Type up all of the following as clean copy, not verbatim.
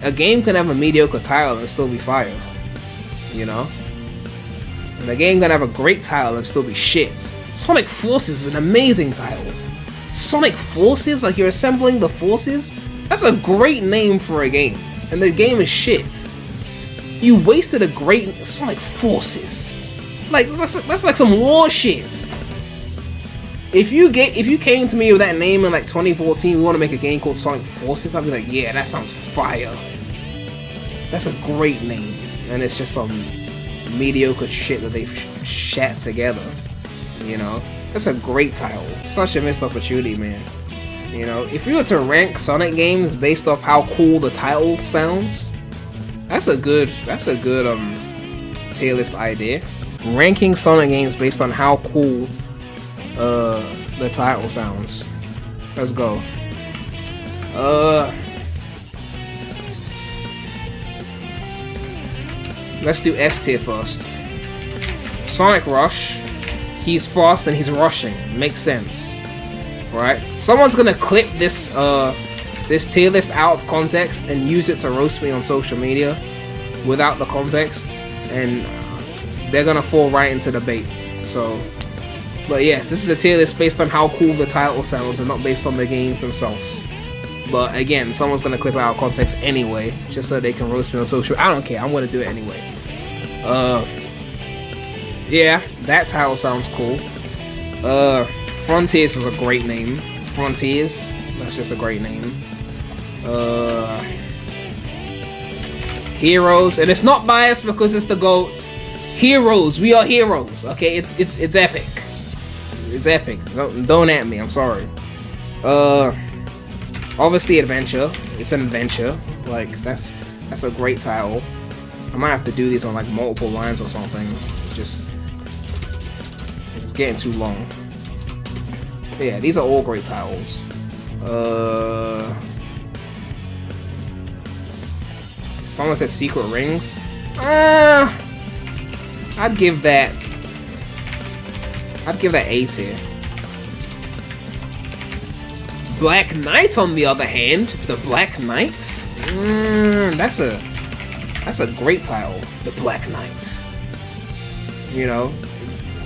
A game can have a mediocre title and still be fire, you know? And a game can have a great title and still be shit. Sonic Forces is an amazing title. Sonic Forces? Like, you're assembling the forces? That's a great name for a game. And the game is shit. You wasted a great Sonic Forces. Like, that's like some war shit. If you came to me with that name in like 2014, we want to make a game called Sonic Forces, I'd be like, yeah, that sounds fire. That's a great name. And it's just some mediocre shit that they've shat together. You know? That's a great title. Such a missed opportunity, man. You know, if you were to rank Sonic games based off how cool the title sounds, that's a good tier list idea. Ranking Sonic games based on how cool the title sounds. Let's go. Let's do S tier first. Sonic Rush. He's fast and he's rushing. Makes sense, right? Someone's gonna clip this this tier list out of context and use it to roast me on social media without the context, and they're gonna fall right into the bait. So, but yes, this is a tier list based on how cool the title sounds and not based on the games themselves. But again, someone's gonna clip it out of context anyway, just so they can roast me on social. I don't care. I'm gonna do it anyway. Yeah, that title sounds cool. Frontiers is a great name. Frontiers, that's just a great name. Heroes, and it's not biased because it's the GOAT. Heroes, we are heroes. Okay, it's epic. It's epic. Don't at me. I'm sorry. Obviously adventure. It's an adventure. Like that's a great title. I might have to do these on like multiple lines or something. Just it's getting too long. But yeah, these are all great titles. Someone said Secret Rings. I'd give that A tier. Black Knight, on the other hand, the Black Knight. That's a great title, the Black Knight. You know,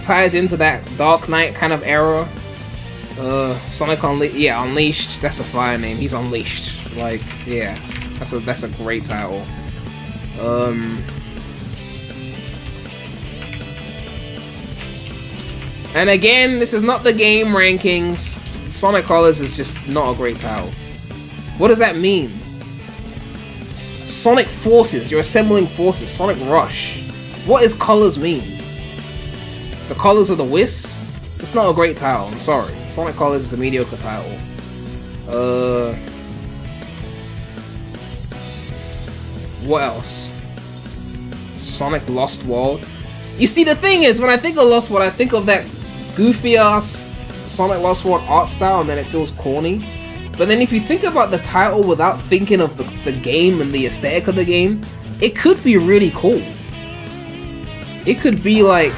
ties into that Dark Knight kind of era. Sonic Unleashed. That's a fire name. He's unleashed. Like, yeah, that's a great title. And again, this is not the game rankings. Sonic Colors is just not a great title. What does that mean? Sonic Forces. You're assembling forces. Sonic Rush. What does Colors mean? The Colors of the Whis? It's not a great title. I'm sorry. Sonic Colors is a mediocre title. What else? Sonic Lost World. You see, the thing is, when I think of Lost World, I think of that goofy ass Sonic Lost World art style, and then it feels corny. But then if you think about the title without thinking of the game and the aesthetic of the game, it could be really cool. It could be like,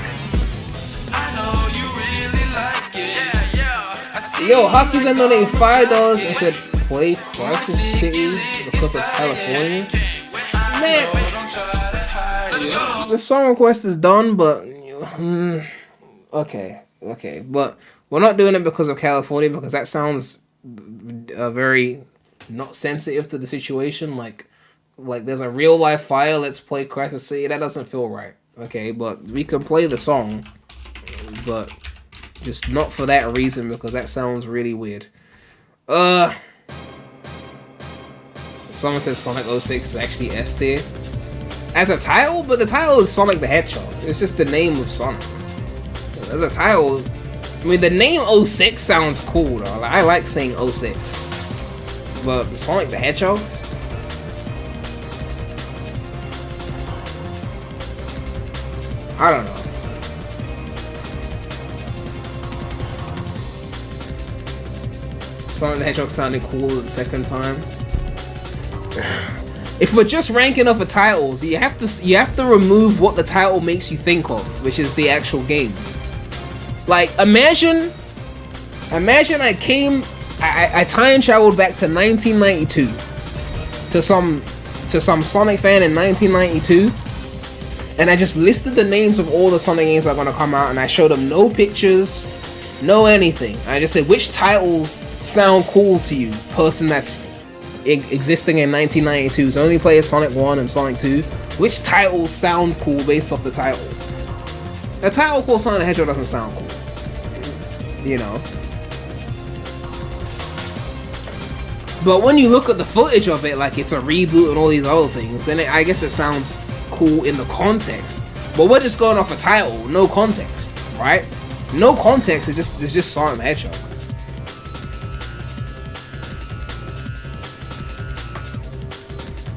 yo, Haku's and donated $5 and said play Crisis City because of California. Man, the song request is done, but okay, but we're not doing it because of California, because that sounds very not sensitive to the situation. Like there's a real life fire. Let's play Crisis City. That doesn't feel right. Okay, but we can play the song, but just not for that reason, because that sounds really weird. Someone says Sonic 06 is actually S tier as a title, but the title is Sonic the Hedgehog. It's just the name of Sonic. As a title, I mean, the name 06 sounds cool though. Like, I like saying 06, but Sonic the Hedgehog. I don't know. Sonic the Hedgehog sounded cool the second time. If we're just ranking off of titles, you have to remove what the title makes you think of, which is the actual game. Like, imagine I time traveled back to 1992 to some to some Sonic fan in 1992, and I just listed the names of all the Sonic games that are going to come out, and I showed them no pictures, no anything. I just said, which titles sound cool to you, person that's existing in 1992, so only played Sonic 1 and Sonic 2. Which titles sound cool based off the title? A title called Sonic the Hedgehog doesn't sound cool, you know. But when you look at the footage of it, like it's a reboot and all these other things, then I guess it sounds cool in the context. But we're just going off a title, no context, right? No context, it's just Sonic the Hedgehog.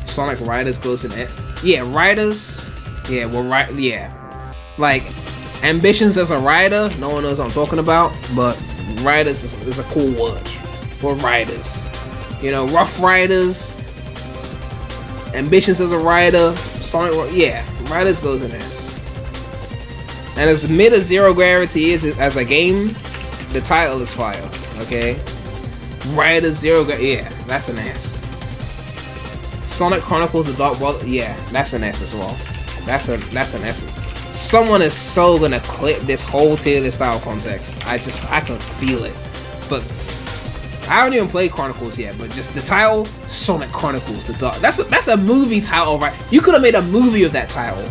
Sonic Riders goes in it. Yeah, Riders. Yeah, well, right. Yeah, like Ambitions as a rider. No one knows what I'm talking about, but Riders is a cool word. Or Riders. You know, Rough Riders. Ambitions as a rider. Sonic. Yeah, Riders goes in this. And as mid as Zero Gravity is as a game, the title is fire. Okay. Riders Zero Gravity. Yeah, that's an S. Sonic Chronicles The Dark World, yeah, that's an S as well. That's an S. Someone is so gonna clip this whole tier list out of context. I can feel it. But I haven't even played Chronicles yet, but just the title, Sonic Chronicles The Dark. That's a movie title, right? You could have made a movie of that title.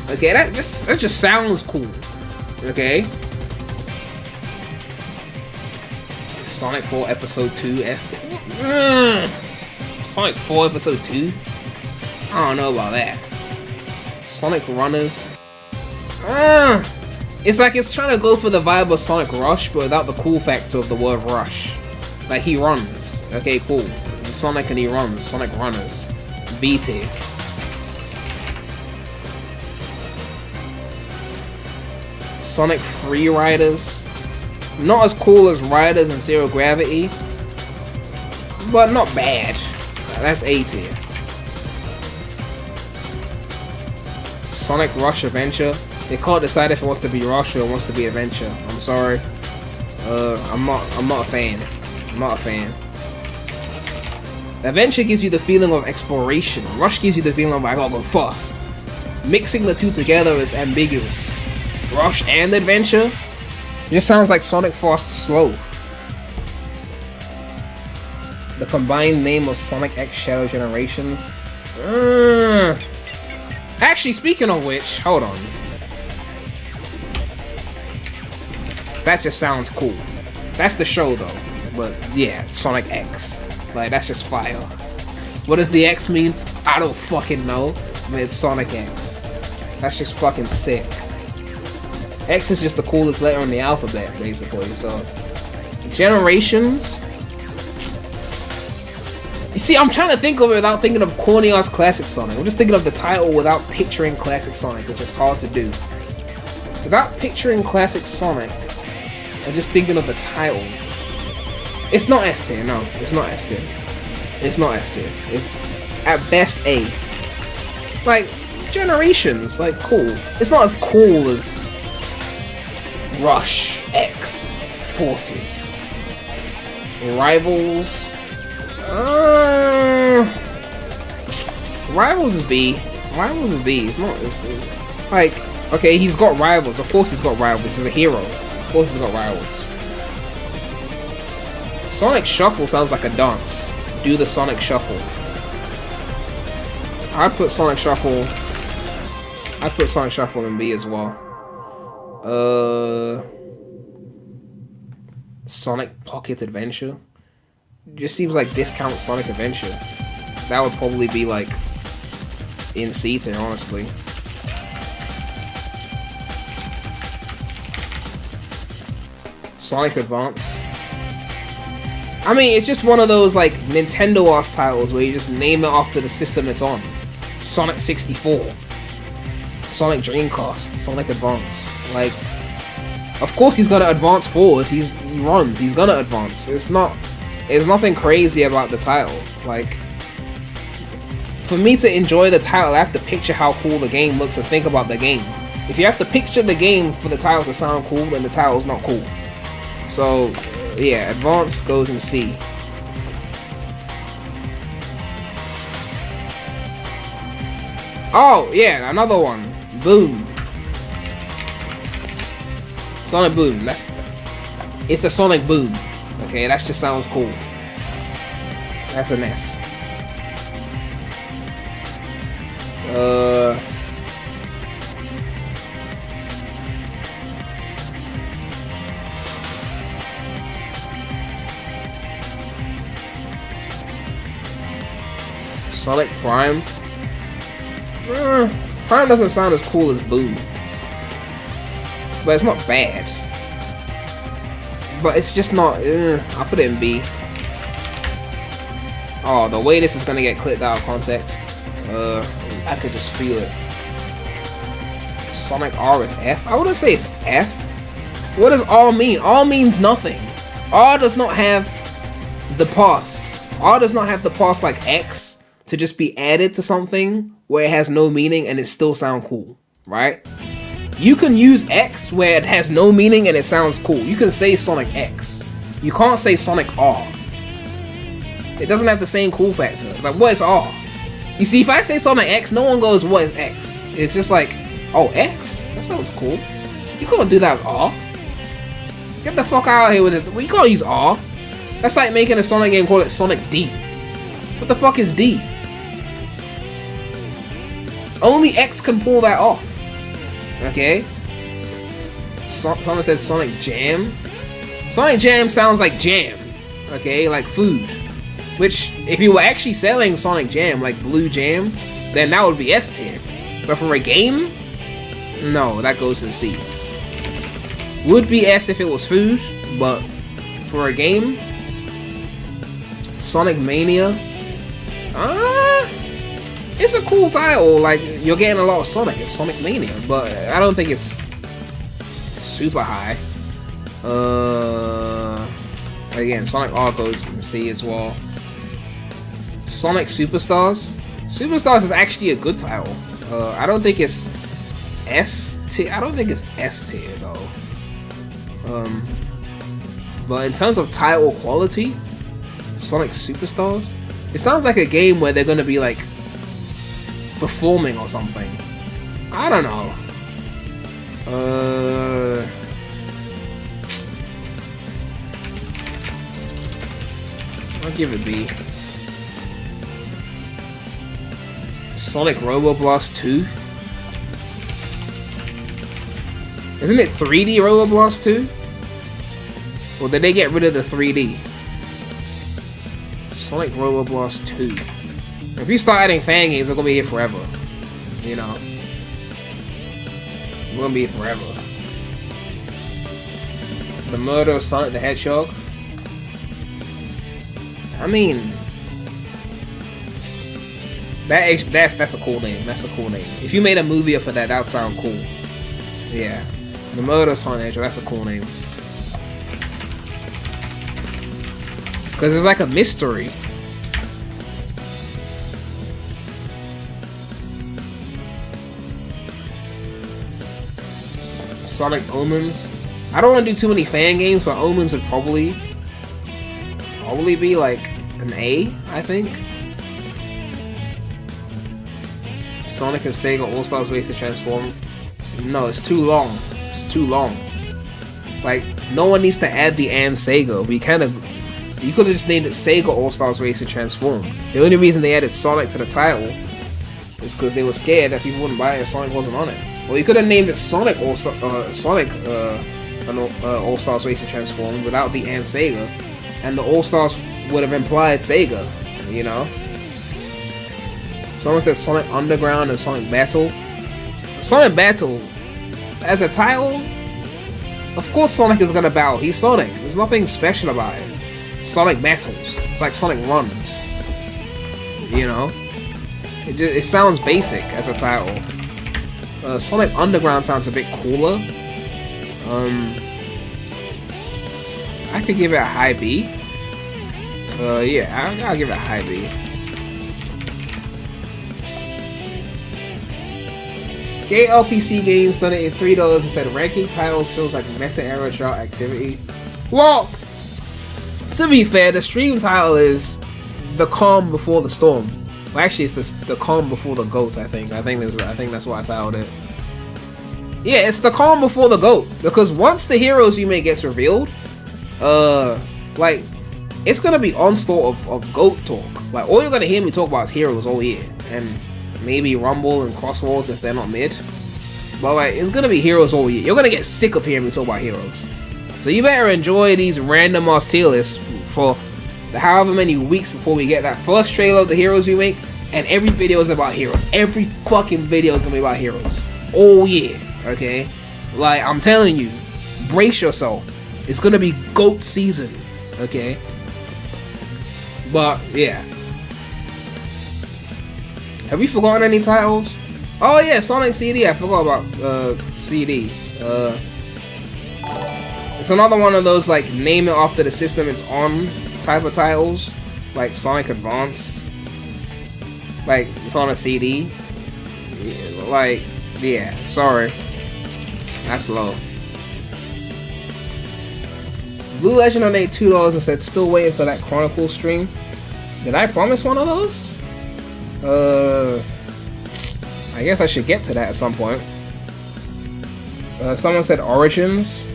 Okay, that just sounds cool. Okay. Sonic 4 Episode 2 S. Sonic 4 Episode 2? I don't know about that. Sonic Runners. It's like it's trying to go for the vibe of Sonic Rush, but without the cool factor of the word rush. Like, he runs. Okay, cool. He's Sonic and he runs. Sonic Runners. B tier. Sonic Free Riders. Not as cool as Riders and Zero Gravity, but not bad. That's A tier. Sonic Rush Adventure. They can't decide if it wants to be Rush or it wants to be Adventure. I'm sorry. I'm not a fan. I'm not a fan. Adventure gives you the feeling of exploration. Rush gives you the feeling of I gotta go fast. Mixing the two together is ambiguous. Rush and Adventure just sounds like Sonic Fast Slow. The combined name of Sonic X Shadow Generations. Actually, speaking of which, hold on. That just sounds cool. That's the show though. But yeah, Sonic X. Like, that's just fire. What does the X mean? I don't fucking know. But it's Sonic X. That's just fucking sick. X is just the coolest letter in the alphabet, basically. So, Generations. You see, I'm trying to think of it without thinking of corny ass classic Sonic. I'm just thinking of the title without picturing classic Sonic, which is hard to do. Without picturing classic Sonic, I'm just thinking of the title. It's not S tier, no. It's not S tier. It's not S tier. It's at best A. Like, Generations, like, cool. It's not as cool as Rush, X, Forces, Rivals. Rivals is B. Rivals is B. It's not. It's like, okay, he's got rivals. Of course, he's got rivals. He's a hero. Of course, he's got rivals. Sonic Shuffle sounds like a dance. Do the Sonic Shuffle. I put Sonic Shuffle. I put Sonic Shuffle in B as well. Sonic Pocket Adventure. Just seems like discount Sonic Adventure. That would probably be like in C tier, honestly. Sonic Advance. I mean, it's just one of those like Nintendo-ass titles where you just name it after the system it's on. Sonic 64, Sonic Dreamcast, Sonic Advance. Like, of course he's gonna advance forward. He runs. He's gonna advance. It's nothing crazy about the title. Like, for me to enjoy the title, I have to picture how cool the game looks and think about the game. If you have to picture the game for the title to sound cool, then the title's not cool. So, yeah, Advance goes in C. Oh, yeah, another one. Boom. Sonic Boom. It's a Sonic Boom. Okay, that just sounds cool. That's an S. Sonic Prime. Prime doesn't sound as cool as Boom, but it's not bad. But it's just not. I'll put it in B. Oh, the way this is gonna get clipped out of context. I could just feel it. Sonic R is F. I wouldn't say it's F. What does R mean? R means nothing. R does not have the pass. R does not have the pass like X to just be added to something where it has no meaning and it still sound cool, right? You can use X where it has no meaning and it sounds cool. You can say Sonic X. You can't say Sonic R. It doesn't have the same cool factor. Like, what is R? You see, if I say Sonic X, no one goes, what is X? It's just like, oh, X? That sounds cool. You can't do that with R. Get the fuck out of here with it. Well, you can't use R. That's like making a Sonic game, call it Sonic D. What the fuck is D? Only X can pull that off. Okay? Someone said Sonic Jam. Sonic Jam sounds like jam. Okay? Like food. Which, if you were actually selling Sonic Jam, like Blue Jam, then that would be S tier. But for a game? No, that goes to C. Would be S if it was food, but for a game? Sonic Mania? It's a cool title, like, you're getting a lot of Sonic, it's Sonic Mania, but I don't think it's super high. Again, Sonic R goes in C as well. Sonic Superstars? Superstars is actually a good title. I don't think it's S tier, I don't think it's S tier though. But in terms of title quality, Sonic Superstars, it sounds like a game where they're gonna be like performing or something. I don't know. I'll give it B. Sonic Robo Blast 2? Isn't it 3D Robo Blast 2? Or did they get rid of the 3D? Sonic Robo Blast 2. If you start adding fan games, they're gonna be here forever. You know? We're gonna be here forever. The Murder of Sonic the Hedgehog. I mean, that's a cool name. That's a cool name. If you made a movie for that, that would sound cool. Yeah. The Murder of Sonic the Hedgehog, that's a cool name. Because it's like a mystery. Sonic Omens. I don't want to do too many fan games, but Omens would probably be like an A, I think. Sonic and Sega All-Stars Race to Transform. No, it's too long. It's too long. Like, no one needs to add the and Sega. You could have just named it Sega All-Stars Race to Transform. The only reason they added Sonic to the title is because they were scared that people wouldn't buy it and Sonic wasn't on it. Well, you could have named it Sonic All-Stars Race to Transform without the and Sega, and the All-Stars would have implied Sega, you know? Someone said Sonic Underground and Sonic Battle. Sonic Battle, as a title, of course Sonic is gonna battle. He's Sonic. There's nothing special about it. Sonic battles. It's like Sonic runs. You know? It sounds basic as a title. Sonic Underground sounds a bit cooler. I could give it a high B. Yeah, I'll give it a high B. Skate LPC Games donated $3 and said ranking titles feels like meta-era drought activity. Well, to be fair, the stream title is The Calm Before the Storm. Well, actually, it's the calm before the goat. I think that's why I titled it. Yeah, it's the calm before the goat, because once the heroes you make gets revealed, like, it's gonna be onslaught of goat talk. Like, all you're gonna hear me talk about is heroes all year, and maybe Rumble and Crossworlds if they're not mid. But like, it's gonna be heroes all year. You're gonna get sick of hearing me talk about heroes. So you better enjoy these random ass tier lists for the however many weeks before we get that first trailer of the heroes we make, and every video is about heroes. Every fucking video is gonna be about heroes all year. Okay, like, I'm telling you, brace yourself. It's gonna be GOAT season. Okay, but yeah. Have we forgotten any titles? Oh yeah, Sonic CD. I forgot about CD. It's another one of those like name it after the system it's on type of titles, like Sonic Advance. Like, it's on a CD. Yeah, like, yeah. Sorry. That's low. Blue Legend donated $2 and said, still waiting for that Chronicle stream. Did I promise one of those? I guess I should get to that at some point. Someone said Origins.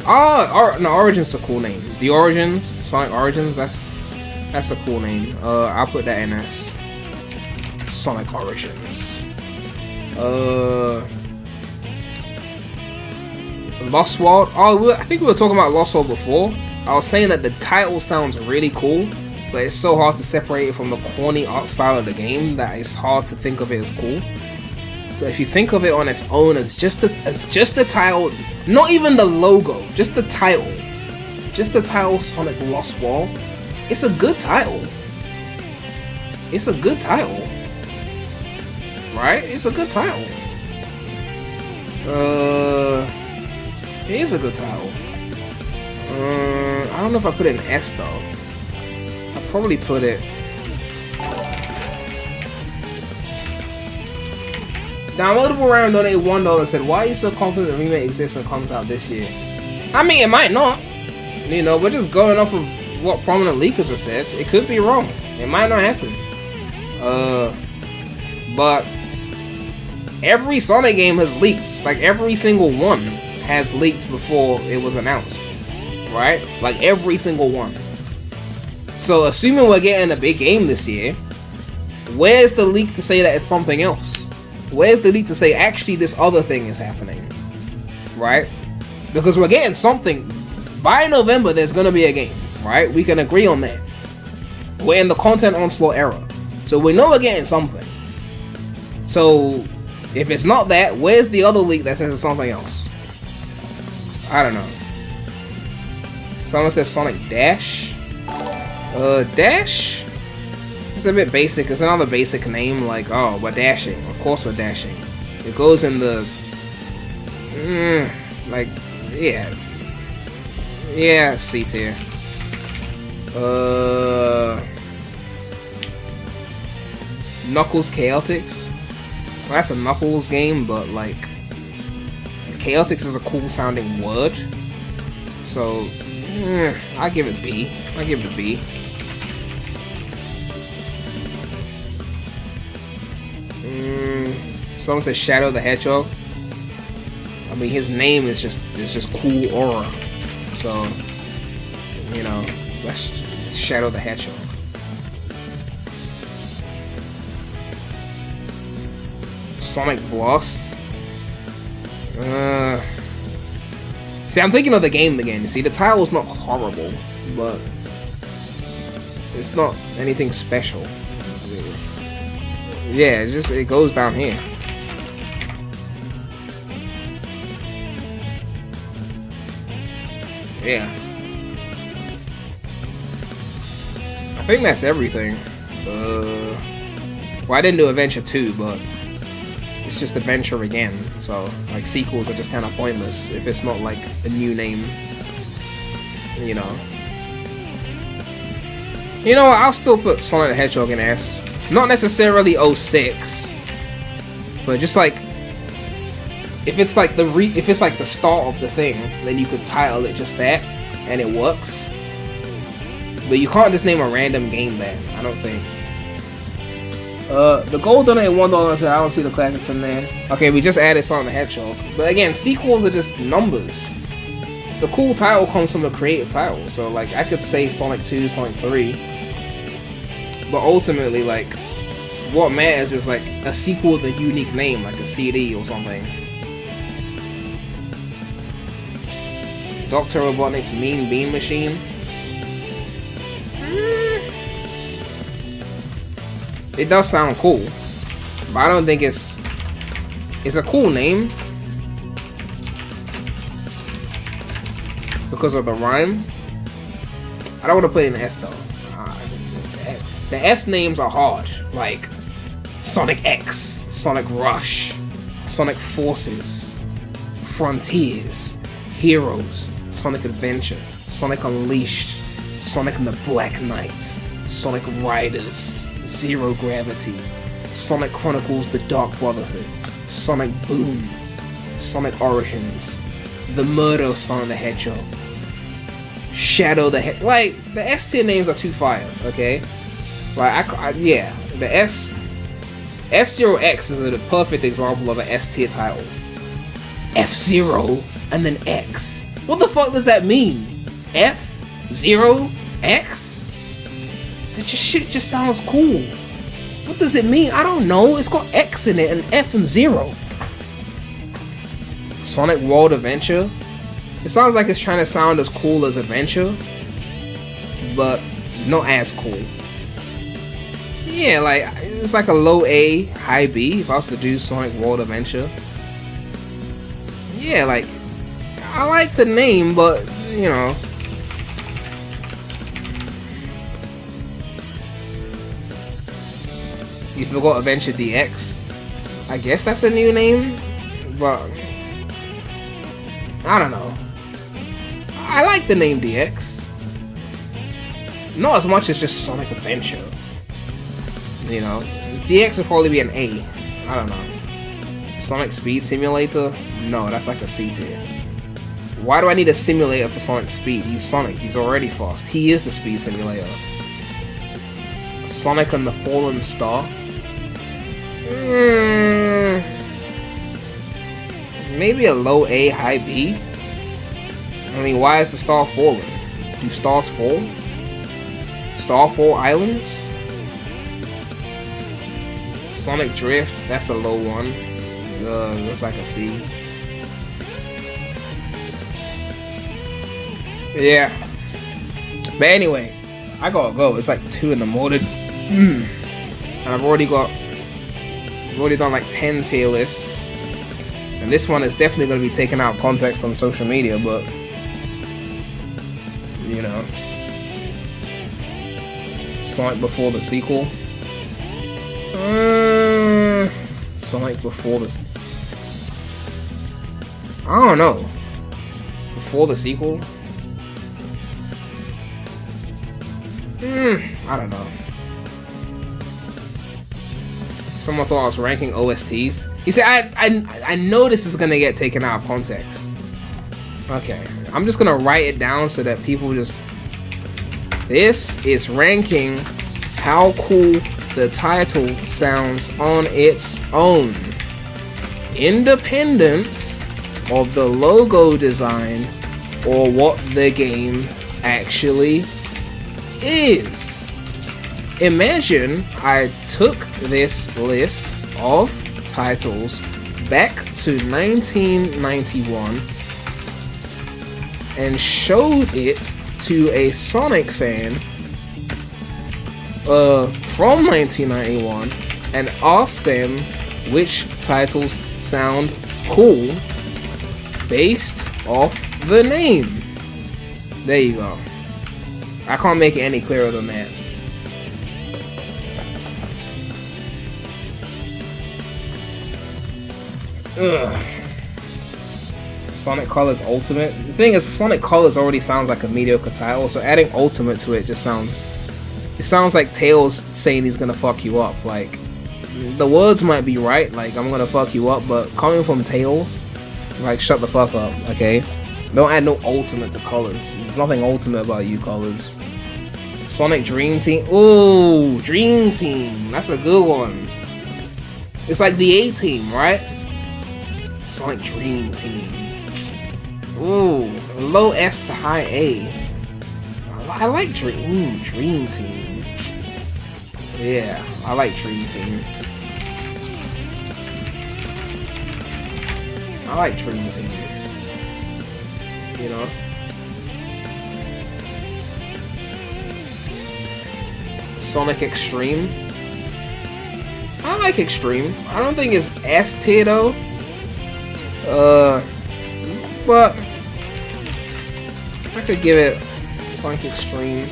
No, Origins is a cool name. The Origins, Sonic Origins, that's a cool name. I'll put that in as Sonic Origins. Lost World. Oh, I think we were talking about Lost World before. I was saying that the title sounds really cool, but it's so hard to separate it from the corny art style of the game that it's hard to think of it as cool. But if you think of it on its own as just the title, not even the logo, just the title Sonic Lost World, it's a good title. It's a good title. Right? It's a good title. It is a good title. I don't know if I put it in S though. I'll probably put it. Downloadable Round donated $1 and said, why are you so confident the remake exists and comes out this year? I mean, it might not. You know, we're just going off of what prominent leakers have said. It could be wrong. It might not happen. But every Sonic game has leaked. Like, every single one has leaked before it was announced, right? Like, every single one. So assuming we're getting a big game this year, where's the leak to say that it's something else? Where's the leak to say actually this other thing is happening, right? Because we're getting something. By November there's gonna be a game, right? We can agree on that. We're in the content onslaught era, so we know we're getting something. So if it's not that, where's the other leak that says it's something else? I don't know. Someone says Sonic Dash. Dash? It's a bit basic. It's another basic name, like, oh, we're dashing. Of course we're dashing. It goes in the... like, yeah. Yeah, C tier. Knuckles Chaotix. Well, that's a Knuckles game, but, like, Chaotix is a cool sounding word. So, I'll give it B. I'll give it a B. Someone says Shadow the Hedgehog. I mean, his name is just cool aura. So, you know, that's Shadow the Hedgehog. Sonic Blast. See, I'm thinking of the game again. See, the title's not horrible, but it's not anything special. Yeah, it goes down here. Yeah. I think that's everything. Well, I didn't do Adventure 2, but it's just Adventure again. So, like, sequels are just kind of pointless if it's not, like, a new name. You know. You know what? I'll still put Sonic the Hedgehog in S. Not necessarily 06, but just like if it's like the start of the thing, then you could title it just that, and it works. But you can't just name a random game that. I don't think. The gold donated $1 said I don't see the classics in there. Okay, we just added Sonic the Hedgehog. But again, sequels are just numbers. The cool title comes from the creative title. So like I could say Sonic 2, Sonic 3. But ultimately, like, what matters is like a sequel with a unique name, like a CD or something. Dr. Robotnik's Mean Bean Machine. It does sound cool, but I don't think it's a cool name because of the rhyme. I don't want to put in S though. The S names are hard, like Sonic X, Sonic Rush, Sonic Forces, Frontiers, Heroes, Sonic Adventure, Sonic Unleashed, Sonic and the Black Knight, Sonic Riders, Zero Gravity, Sonic Chronicles The Dark Brotherhood, Sonic Boom, Sonic Origins, The Murder of Sonic the Hedgehog, Shadow the Hedgehog. Like, the S tier names are too fire, okay? Like, yeah, the S. F-Zero X is a perfect example of an S tier title. F-Zero and then X. What the fuck does that mean? F-Zero X? That shit just sounds cool. What does it mean? I don't know. It's got X in it and F and 0. Sonic World Adventure. It sounds like it's trying to sound as cool as Adventure, but not as cool. Yeah, like it's like a low A, high B if I was to do Sonic World Adventure. Yeah, like I like the name, but you know. You forgot Adventure DX. I guess that's a new name, but I don't know. I like the name DX. Not as much as just Sonic Adventure. You know, DX would probably be an A. I don't know. Sonic Speed Simulator? No, that's like a C tier. Why do I need a simulator for Sonic Speed? He's Sonic. He's already fast. He is the speed simulator. Sonic and the Fallen Star? Maybe a low A, high B. I mean, why is the star falling? Do stars fall? Starfall Islands? Sonic Drift, that's a low one. Looks like a C. Yeah. But anyway, I gotta go. It's like 2 in the morning. And I've already done like 10 tier lists. And this one is definitely going to be taken out of context on social media, but you know. Sonic before the sequel. Sonic before the... I don't know. Before the sequel? I don't know. Someone thought I was ranking OSTs. You see, I know this is gonna get taken out of context. Okay, I'm just gonna write it down so that people just... This is ranking how cool the title sounds on its own, independent of the logo design or what the game actually is. Imagine I took this list of titles back to 1991 and showed it to a Sonic fan from 1991 and asked them which titles sound cool based off the name. There you go. I can't make it any clearer than that. Ugh. Sonic Colors Ultimate. The thing is, Sonic Colors already sounds like a mediocre title, so adding Ultimate to it just sounds... It sounds like Tails saying he's gonna fuck you up. Like, the words might be right, like, I'm gonna fuck you up, but coming from Tails, like, shut the fuck up, okay? Don't add no Ultimate to Colors. There's nothing ultimate about you, Colors. Sonic Dream Team. Ooh, Dream Team. That's a good one. It's like the A-Team, right? Sonic Dream Team. Ooh, low S to high A. I like Dream Team. Yeah, I like Dream Team. I like Dream Team. You know? Sonic Extreme. I like Extreme. I don't think it's S tier though. But I could give it Sonic Extreme.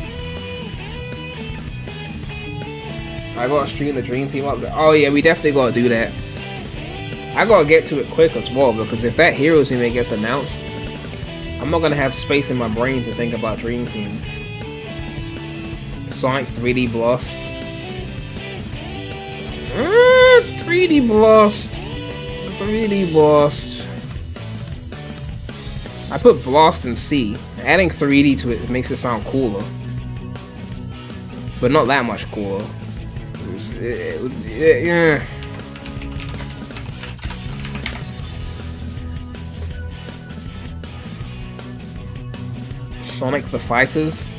I gotta stream the Dream Team up there. Oh yeah, we definitely gotta do that. I gotta get to it quick as well, because if that Heroes Remake gets announced, I'm not gonna have space in my brain to think about Dream Team. Sonic 3D Blast. 3D Blast. 3D Blast. I put Blast in C. Adding 3D to it makes it sound cooler. But not that much cooler. Yeah. Sonic the Fighters.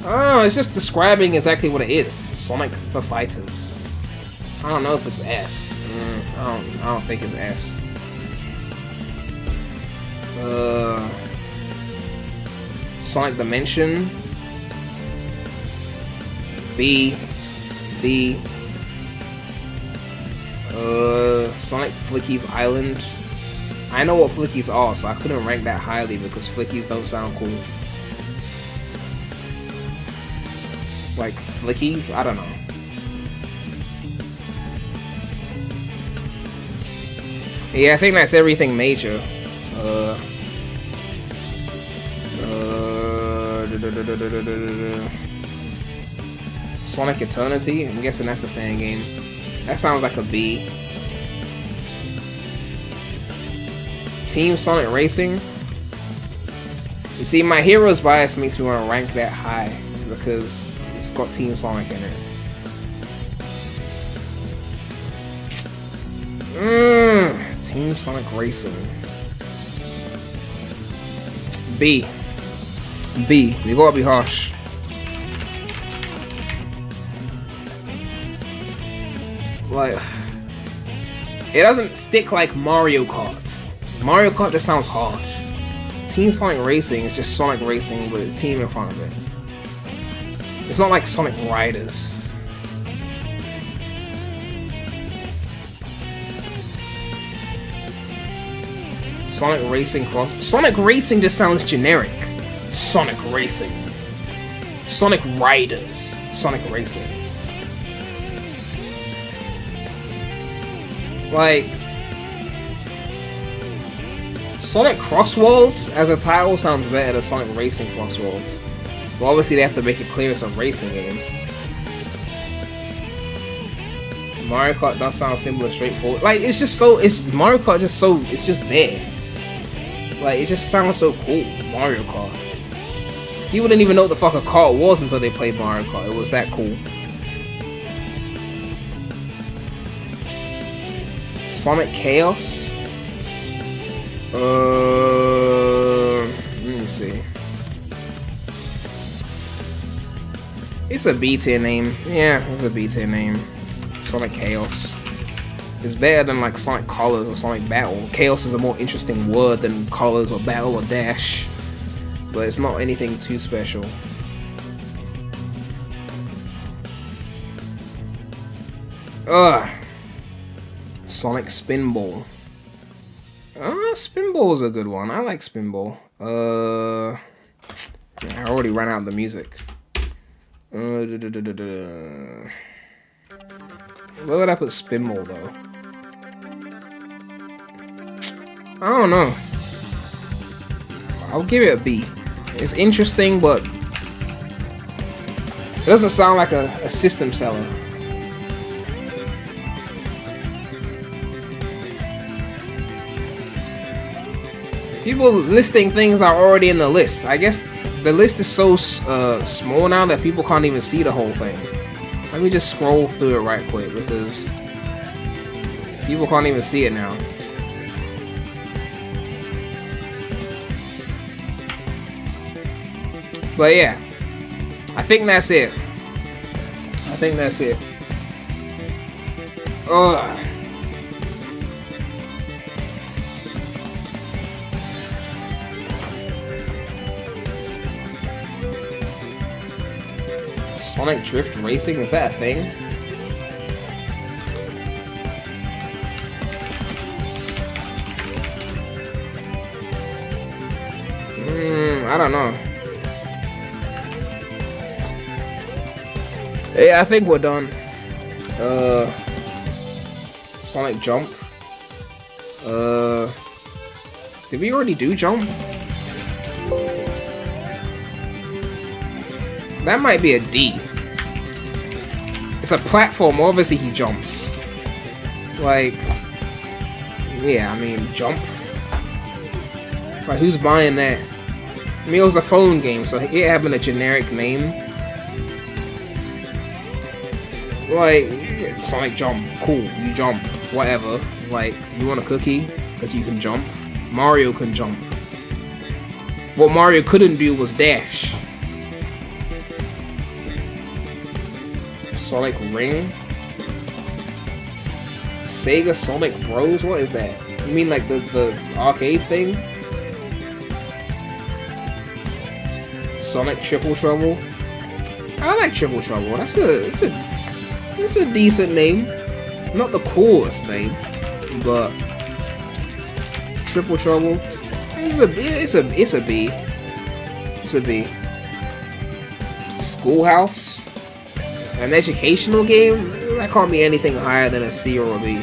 Oh, it's just describing exactly what it is. Sonic the Fighters. I don't know if it's S. I don't think it's S. Sonic Dimension. B. Sonic Flicky's Island. I know what Flickies are, so I couldn't rank that highly because Flickies don't sound cool. Like Flickies? I don't know. Yeah, I think that's everything major. Sonic Eternity? I'm guessing that's a fan game. That sounds like a B. Team Sonic Racing? You see, my hero's bias makes me want to rank that high because it's got Team Sonic in it. Team Sonic Racing. B. We gotta be harsh. Like, it doesn't stick like Mario Kart. Mario Kart just sounds hard. Team Sonic Racing is just Sonic Racing with a team in front of it. It's not like Sonic Riders. Sonic Racing Cross. Sonic Racing just sounds generic. Sonic Racing. Sonic Riders. Sonic Racing. Like, Sonic Crosswalls as a title sounds better than Sonic Racing Crosswalls. But obviously they have to make it clear it's a racing game. Mario Kart does sound simple and straightforward. Like, it's just so, Mario Kart just so, it's just there. Like, it just sounds so cool, Mario Kart. People didn't even know what the fuck a kart was until they played Mario Kart. It was that cool. Sonic Chaos? Let me see. It's a B tier name. Yeah, it's a B tier name. Sonic Chaos. It's better than like Sonic Colors or Sonic Battle. Chaos is a more interesting word than Colors or Battle or Dash. But it's not anything too special. Sonic Spinball. Spinball's a good one. I like Spinball. I already ran out of the music. Where would I put Spinball though? I don't know. I'll give it a B. It's interesting, but it doesn't sound like a system seller. People listing things are already in the list. I guess the list is so small now that people can't even see the whole thing. Let me just scroll through it right quick because people can't even see it now. But yeah, I think that's it. I think that's it. Ugh. Sonic Drift Racing, is that a thing? I don't know. Yeah, I think we're done. Sonic Jump. Did we already do Jump? That might be a D. It's a platform, obviously he jumps. Like, yeah, I mean, Jump. Like, who's buying that? I mean, it was a phone game, so it having a generic name. Like, Sonic Jump, cool, you jump, whatever. Like, you want a cookie? Because you can jump. Mario can jump. What Mario couldn't do was dash. Sonic Ring? Sega Sonic Bros? What is that? You mean like the arcade thing? Sonic Triple Trouble? I like Triple Trouble. It's a decent name. Not the coolest name, but Triple Trouble. It's a B. It's a B. Schoolhouse? An educational game? That can't be anything higher than a C or a B.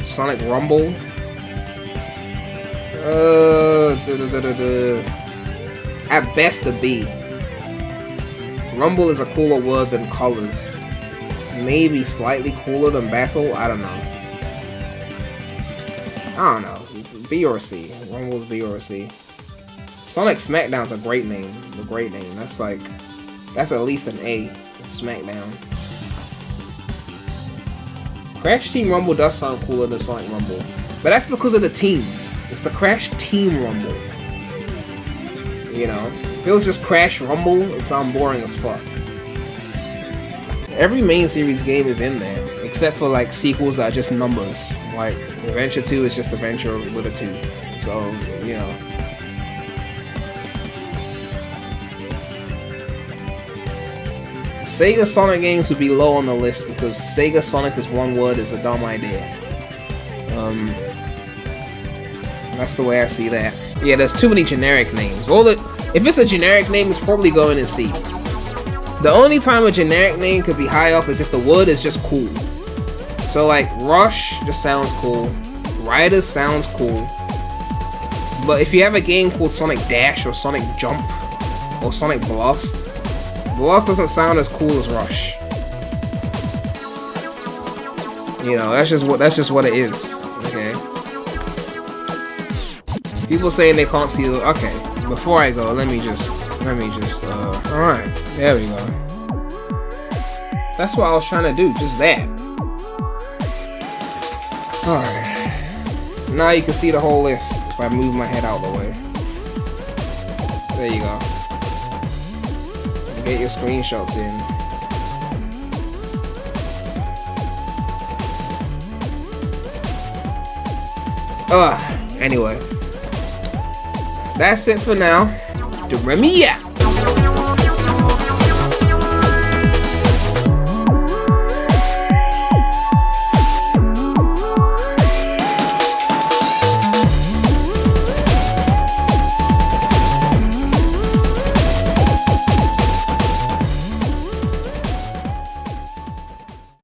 Sonic Rumble? At best a B. Rumble is a cooler word than colors. Maybe slightly cooler than battle? I don't know. It's B or C. Rumble's B or C. Sonic Smackdown's a great name. A great name. That's at least an A. Smackdown. Crash Team Rumble does sound cooler than Sonic Rumble. But that's because of the team. It's the Crash Team Rumble. You know? If it was just Crash Rumble, it'd sound boring as fuck. Every main series game is in there. Except for like sequels that are just numbers. Like Adventure 2 is just Adventure with a 2. So, you know. Sega Sonic games would be low on the list because Sega Sonic is one word is a dumb idea. That's the way I see that. Yeah, there's too many generic names. If it's a generic name, it's probably going in C. The only time a generic name could be high up is if the word is just cool. So like Rush just sounds cool. Riders sounds cool. But if you have a game called Sonic Dash or Sonic Jump or Sonic Blast, Blast doesn't sound as cool as Rush. You know, that's just what it is. Okay. People saying they can't see the. Okay, before I go, let me just. All right, there we go. That's what I was trying to do, just that. All right. Now you can see the whole list if I move my head out of the way. There you go. Get your screenshots in. Anyway. That's it for now. Premy.